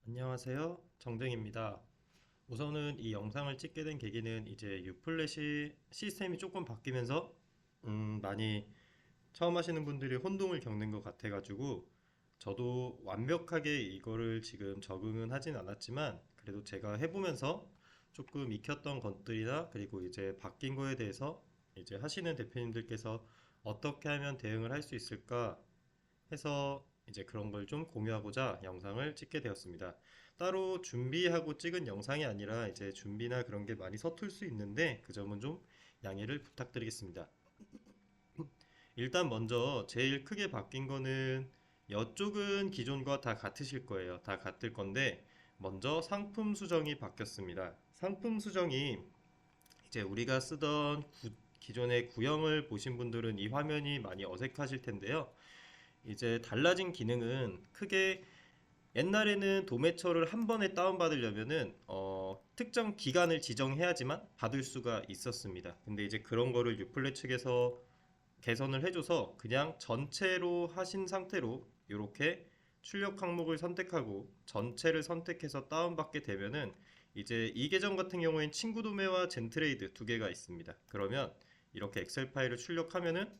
안녕하세요. 정정입니다. 우선은 이 영상을 찍게 된 계기는 이제 유플랫이 시스템이 조금 바뀌면서 많이 처음 하시는 분들이 혼동을 겪는 것 같아가지고 저도 완벽하게 이거를 지금 적응은 하진 않았지만 그래도 제가 해보면서 조금 익혔던 것들이나 그리고 이제 바뀐 거에 대해서 이제 하시는 대표님들께서 어떻게 하면 대응을 할 수 있을까 해서 이제 그런 걸 좀 공유하고자 영상을 찍게 되었습니다. 따로 준비하고 찍은 영상이 아니라 이제 준비나 그런 게 많이 서툴 수 있는데 그 점은 좀 양해를 부탁드리겠습니다. 일단 먼저 제일 크게 바뀐 거는 이쪽은 기존과 다 같으실 거예요. 다 같을 건데 먼저 상품 수정이 바뀌었습니다. 상품 수정이 이제 우리가 쓰던 기존의 구형을 보신 분들은 이 화면이 많이 어색하실 텐데요. 이제 달라진 기능은 크게 옛날에는 도매처를 한 번에 다운받으려면은 특정 기간을 지정해야지만 받을 수가 있었습니다. 근데 이제 그런 거를 유플레 측에서 개선을 해줘서 그냥 전체로 하신 상태로 이렇게 출력 항목을 선택하고 전체를 선택해서 다운받게 되면은 이제 이 계정 같은 경우엔 친구 도매와 젠트레이드 두 개가 있습니다. 그러면 이렇게 엑셀 파일을 출력하면은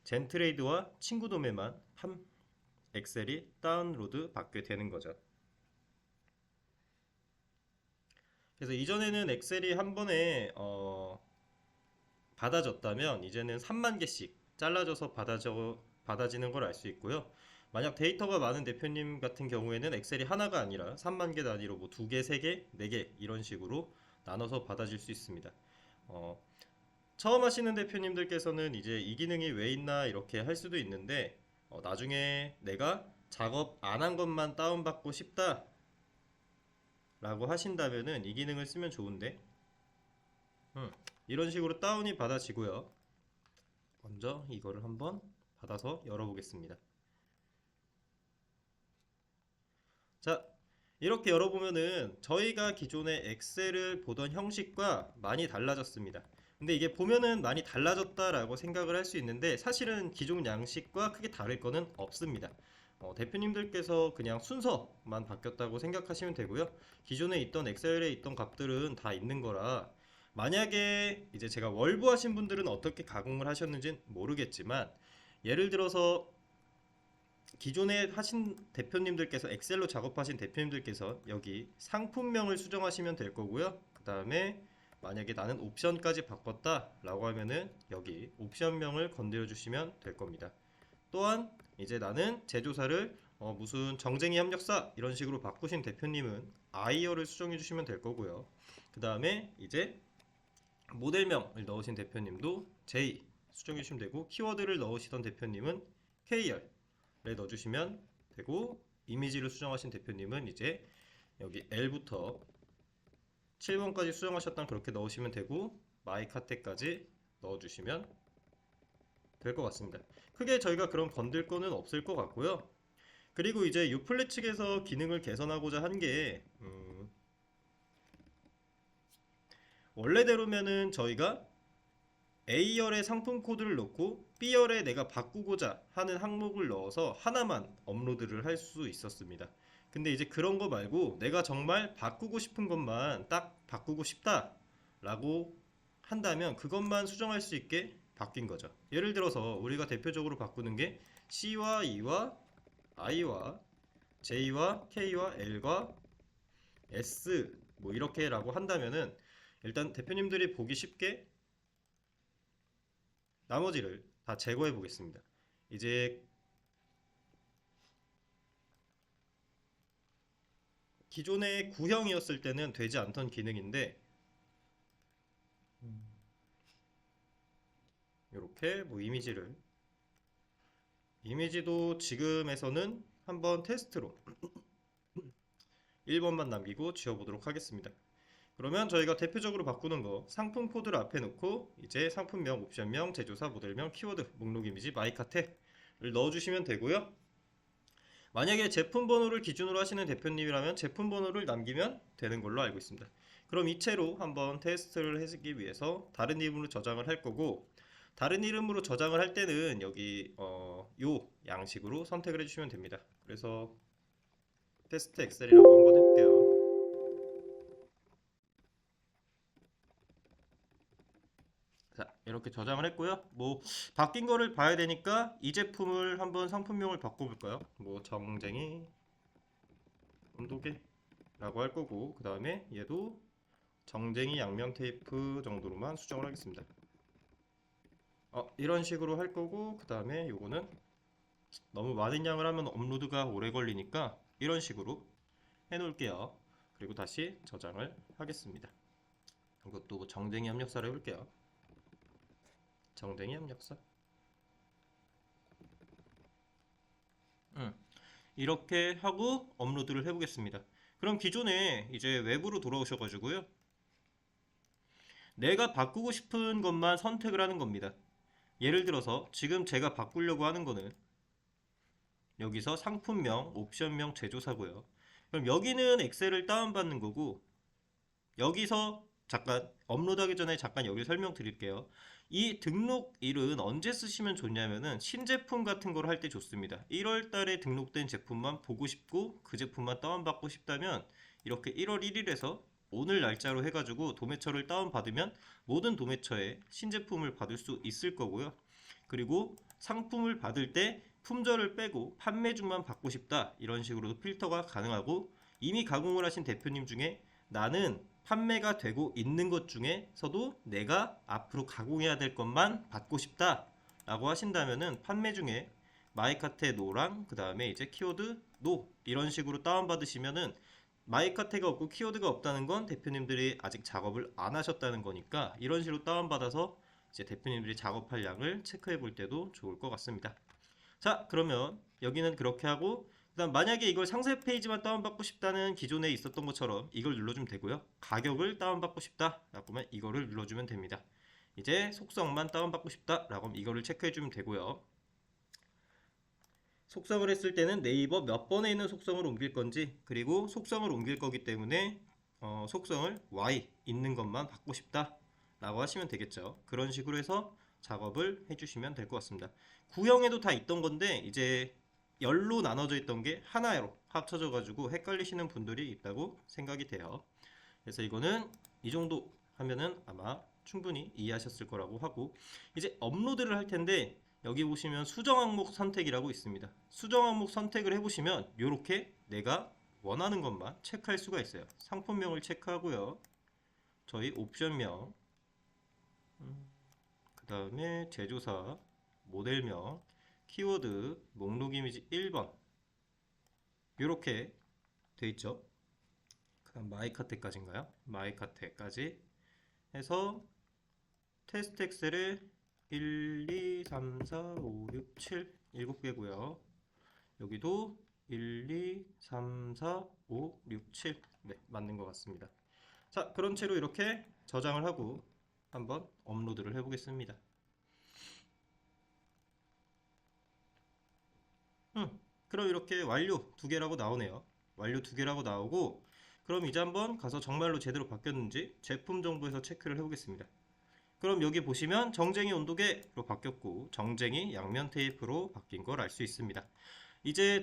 젠트레이드와 친구 도매만 한 엑셀이 다운로드 받게 되는 거죠. 그래서 이전에는 엑셀이 한 번에 받아졌다면 이제는 3만 개씩 잘라져서 받아지는 걸 알 수 있고요. 만약 데이터가 많은 대표님 같은 경우에는 엑셀이 하나가 아니라 3만 개 단위로 뭐 2개, 3개, 4개 이런 식으로 나눠서 받아질 수 있습니다. 어, 처음 하시는 대표님들께서는 이제 이 기능이 왜 있나 이렇게 할 수도 있는데 나중에 내가 작업 안 한 것만 다운받고 싶다 라고 하신다면은 이 기능을 쓰면 좋은데 음, 이런 식으로 다운이 받아지고요. 먼저 이거를 한번 받아서 열어보겠습니다. 자, 이렇게 열어보면은 저희가 기존에 엑셀을 보던 형식과 많이 달라졌습니다. 근데 이게 보면은 많이 달라졌다라고 생각을 할 수 있는데 사실은 기존 양식과 크게 다를 거는 없습니다. 대표님들께서 그냥 순서만 바뀌었다고 생각하시면 되고요. 기존에 있던 엑셀에 있던 값들은 다 있는 거라 만약에 이제 제가 월부 하신 분들은 어떻게 가공을 하셨는지는 모르겠지만 예를 들어서 기존에 하신 대표님들께서 엑셀로 작업하신 대표님들께서 여기 상품명을 수정하시면 될 거고요. 그 다음에 만약에 나는 옵션까지 바꿨다 라고 하면은 여기 옵션명을 건드려 주시면 될 겁니다. 또한 이제 나는 제조사를 무슨 정쟁이 협력사 이런 식으로 바꾸신 대표님은 아이어를 수정해 주시면 될 거고요. 그 다음에 이제 모델명을 넣으신 대표님도 J 수정해 주시면 되고 키워드를 넣으시던 대표님은 KR 넣어주시면 되고 이미지를 수정하신 대표님은 이제 여기 L부터 7번까지 수정하셨다면 그렇게 넣으시면 되고 마이카테까지 넣어주시면 될 것 같습니다. 크게 저희가 그런 건들 거는 없을 것 같고요. 그리고 이제 유플랫 측에서 기능을 개선하고자 한 게 원래대로면은 저희가 A열에 상품 코드를 넣고 B열에 내가 바꾸고자 하는 항목을 넣어서 하나만 업로드를 할 수 있었습니다. 근데 이제 그런 거 말고 내가 정말 바꾸고 싶은 것만 딱 바꾸고 싶다 라고 한다면 그것만 수정할 수 있게 바뀐 거죠. 예를 들어서 우리가 대표적으로 바꾸는 게 C와 E와 I와 J와 K와 L과 S 뭐 이렇게라고 한다면은 일단 대표님들이 보기 쉽게 나머지를 다 제거해 보겠습니다. 이제 기존의 구형이었을 때는 되지 않던 기능인데 이렇게 뭐 이미지도 지금에서는 한번 테스트로 1번만 남기고 지워보도록 하겠습니다. 그러면 저희가 대표적으로 바꾸는 거 상품 코드를 앞에 놓고 이제 상품명, 옵션명, 제조사, 모델명, 키워드, 목록 이미지, 마이카텍을 넣어주시면 되고요. 만약에 제품 번호를 기준으로 하시는 대표님이라면 제품 번호를 남기면 되는 걸로 알고 있습니다. 그럼 이체로 한번 테스트를 해주기 위해서 다른 이름으로 저장을 할 거고 다른 이름으로 저장을 할 때는 여기 요 양식으로 선택을 해주시면 됩니다. 그래서 테스트 엑셀이라고 한번 해볼게요. 자, 이렇게 저장을 했고요. 뭐 바뀐 거를 봐야 되니까 이 제품을 한번 상품명을 바꿔볼까요? 뭐 정쟁이 온도계라고 할 거고, 그 다음에 얘도 정쟁이 양면 테이프 정도로만 수정을 하겠습니다. 이런 식으로 할 거고, 그 다음에 요거는 너무 많은 양을 하면 업로드가 오래 걸리니까 이런 식으로 해 놓을게요. 그리고 다시 저장을 하겠습니다. 이것도 정쟁이 협력사를 해볼게요. 정쟁이 협력사. 이렇게 하고 업로드를 해보겠습니다. 그럼 기존에 이제 외부로 돌아오셔가지고요. 내가 바꾸고 싶은 것만 선택을 하는 겁니다. 예를 들어서 지금 제가 바꾸려고 하는 거는 여기서 상품명, 옵션명, 제조사고요. 그럼 여기는 엑셀을 다운받는 거고, 여기서 잠깐 업로드하기 전에 잠깐 여기 설명드릴게요. 이 등록일은 언제 쓰시면 좋냐면은 신제품 같은 걸 할 때 좋습니다. 1월 달에 등록된 제품만 보고 싶고 그 제품만 다운받고 싶다면 이렇게 1월 1일에서 오늘 날짜로 해가지고 도매처를 다운받으면 모든 도매처에 신제품을 받을 수 있을 거고요. 그리고 상품을 받을 때 품절을 빼고 판매 중만 받고 싶다, 이런 식으로도 필터가 가능하고, 이미 가공을 하신 대표님 중에 나는 판매가 되고 있는 것 중에서도 내가 앞으로 가공해야 될 것만 받고 싶다 라고 하신다면은 판매 중에 마이카테 노랑 그 다음에 이제 키워드 노 이런 식으로 다운받으시면은, 마이카테가 없고 키워드가 없다는 건 대표님들이 아직 작업을 안 하셨다는 거니까 이런 식으로 다운받아서 이제 대표님들이 작업할 양을 체크해 볼 때도 좋을 것 같습니다. 자, 그러면 여기는 그렇게 하고, 그다음 만약에 이걸 상세 페이지만 다운받고 싶다는 기존에 있었던 것처럼 이걸 눌러주면 되고요. 가격을 다운받고 싶다라고 하면 이거를 눌러주면 됩니다. 이제 속성만 다운받고 싶다라고 하면 이거를 체크해주면 되고요. 속성을 했을 때는 네이버 몇 번에 있는 속성을 옮길 건지, 그리고 속성을 옮길 거기 때문에 속성을 Y 있는 것만 받고 싶다 라고 하시면 되겠죠. 그런 식으로 해서 작업을 해주시면 될 것 같습니다. 구형에도 다 있던 건데 이제 열로 나눠져 있던 게 하나로 합쳐져 가지고 헷갈리시는 분들이 있다고 생각이 돼요. 그래서 이거는 이 정도 하면은 아마 충분히 이해하셨을 거라고 하고, 이제 업로드를 할 텐데 여기 보시면 수정 항목 선택이라고 있습니다. 수정 항목 선택을 해보시면 이렇게 내가 원하는 것만 체크할 수가 있어요. 상품명을 체크하고요. 저희 옵션명, 그 다음에 제조사, 모델명, 키워드, 목록 이미지 1번 이렇게 돼 있죠. 그 다음 마이카테까지인가요? 마이카테까지 해서 테스트 엑셀에 1, 2, 3, 4, 5, 6, 7 7개고요. 여기도 1, 2, 3, 4, 5, 6, 7 네, 맞는 것 같습니다. 자, 그런 채로 이렇게 저장을 하고 한번 업로드를 해보겠습니다. 그럼 이렇게 완료 2개라고 나오네요. 완료 2개라고 나오고, 그럼 이제 한번 가서 정말로 제대로 바뀌었는지 제품 정보에서 체크를 해보겠습니다. 그럼 여기 보시면 정쟁이 온도계로 바뀌었고 정쟁이 양면 테이프로 바뀐 걸 알 수 있습니다. 이제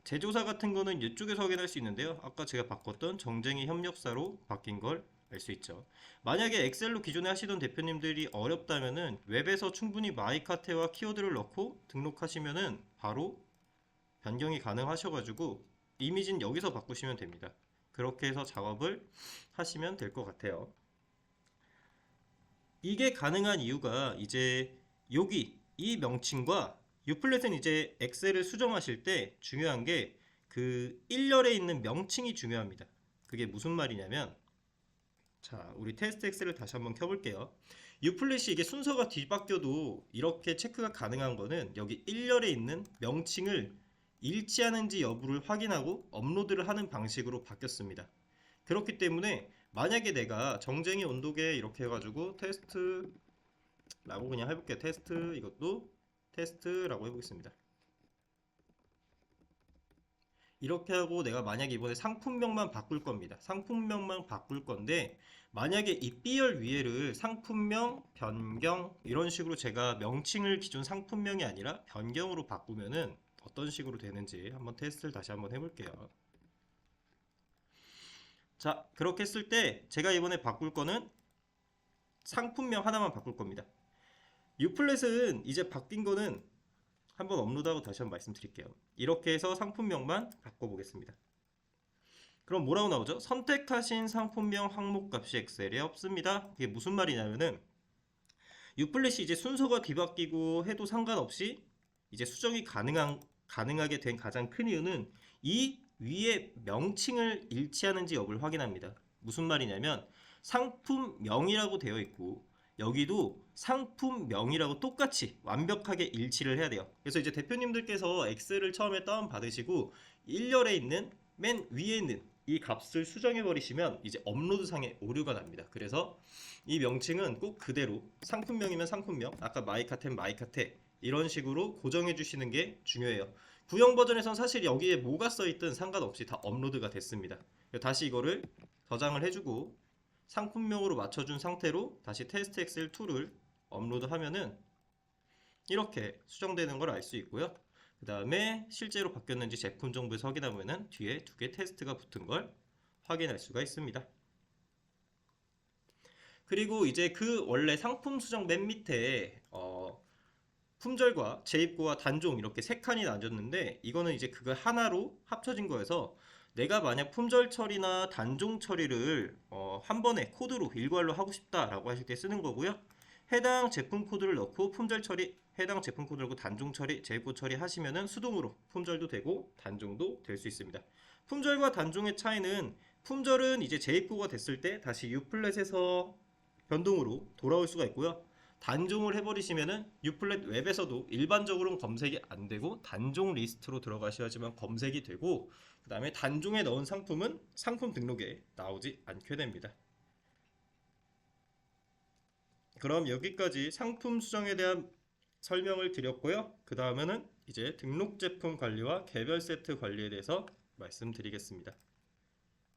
제조사 같은 거는 이쪽에서 확인할 수 있는데요. 아까 제가 바꿨던 정쟁이 협력사로 바뀐 걸 알 수 있죠. 만약에 엑셀로 기존에 하시던 대표님들이 어렵다면은 웹에서 충분히 마이카테와 키워드를 넣고 등록하시면은 바로 변경이 가능하셔가지고 이미지는 여기서 바꾸시면 됩니다. 그렇게 해서 작업을 하시면 될 것 같아요. 이게 가능한 이유가 이제 여기 이 명칭과 유플랫은 이제 엑셀을 수정하실 때 중요한 게 그 1열에 있는 명칭이 중요합니다. 그게 무슨 말이냐면, 자, 우리 테스트 엑셀을 다시 한번 켜볼게요. 유플랫이 이게 순서가 뒤바뀌어도 이렇게 체크가 가능한 거는 여기 1열에 있는 명칭을 일치하는지 여부를 확인하고 업로드를 하는 방식으로 바뀌었습니다. 그렇기 때문에 만약에 내가 정쟁이 온도계 이렇게 해가지고 테스트라고 그냥 해볼게요. 테스트, 이것도 테스트라고 해보겠습니다. 이렇게 하고 내가 만약에 이번에 상품명만 바꿀 겁니다. 상품명만 바꿀 건데 만약에 이 B열 위에를 상품명, 변경 이런 식으로 제가 명칭을 기존 상품명이 아니라 변경으로 바꾸면은 어떤 식으로 되는지 한번 테스트를 다시 한번 해볼게요. 자, 그렇게 했을 때 제가 이번에 바꿀 거는 상품명 하나만 바꿀 겁니다. 유플랫은 이제 바뀐 거는 한번 업로드하고 다시 한번 말씀드릴게요. 이렇게 해서 상품명만 바꿔보겠습니다. 그럼 뭐라고 나오죠? 선택하신 상품명 항목값이 엑셀에 없습니다. 그게 무슨 말이냐면은 유플랫이 이제 순서가 뒤바뀌고 해도 상관없이 이제 수정이 가능하게 된 가장 큰 이유는 이 위에 명칭을 일치하는지 여부를 확인합니다. 무슨 말이냐면 상품명이라고 되어 있고 여기도 상품명이라고 똑같이 완벽하게 일치를 해야 돼요. 그래서 이제 대표님들께서 엑셀을 처음에 다운받으시고 1열에 있는 맨 위에 있는 이 값을 수정해 버리시면 이제 업로드상에 오류가 납니다. 그래서 이 명칭은 꼭 그대로 상품명이면 상품명, 아까 마이카템 마이카테 이런 식으로 고정해 주시는 게 중요해요. 구형 버전에선 사실 여기에 뭐가 써있든 상관없이 다 업로드가 됐습니다. 다시 이거를 저장을 해주고 상품명으로 맞춰준 상태로 다시 테스트 엑셀 2를 업로드하면은 이렇게 수정되는 걸 알 수 있고요. 그 다음에 실제로 바뀌었는지 제품 정보에서 확인하면은 뒤에 두 개 테스트가 붙은 걸 확인할 수가 있습니다. 그리고 이제 그 원래 상품 수정 맨 밑에 품절과 재입고와 단종 이렇게 세 칸이 나뉘었는데 이거는 이제 그거 하나로 합쳐진 거여서 내가 만약 품절 처리나 단종 처리를 한 번에 코드로 일괄로 하고 싶다라고 하실 때 쓰는 거고요. 해당 제품 코드를 넣고 품절 처리, 해당 제품 코드를 넣고 단종 처리, 재입고 처리 하시면은 수동으로 품절도 되고 단종도 될 수 있습니다. 품절과 단종의 차이는 품절은 이제 재입고가 됐을 때 다시 유플랫에서 변동으로 돌아올 수가 있고요. 단종을 해버리시면은 유플랫 웹에서도 일반적으로는 검색이 안 되고 단종 리스트로 들어가셔야지만 검색이 되고 그 다음에 단종에 넣은 상품은 상품 등록에 나오지 않게 됩니다. 그럼 여기까지 상품 수정에 대한 설명을 드렸고요. 그 다음에는 이제 등록 제품 관리와 개별 세트 관리에 대해서 말씀드리겠습니다.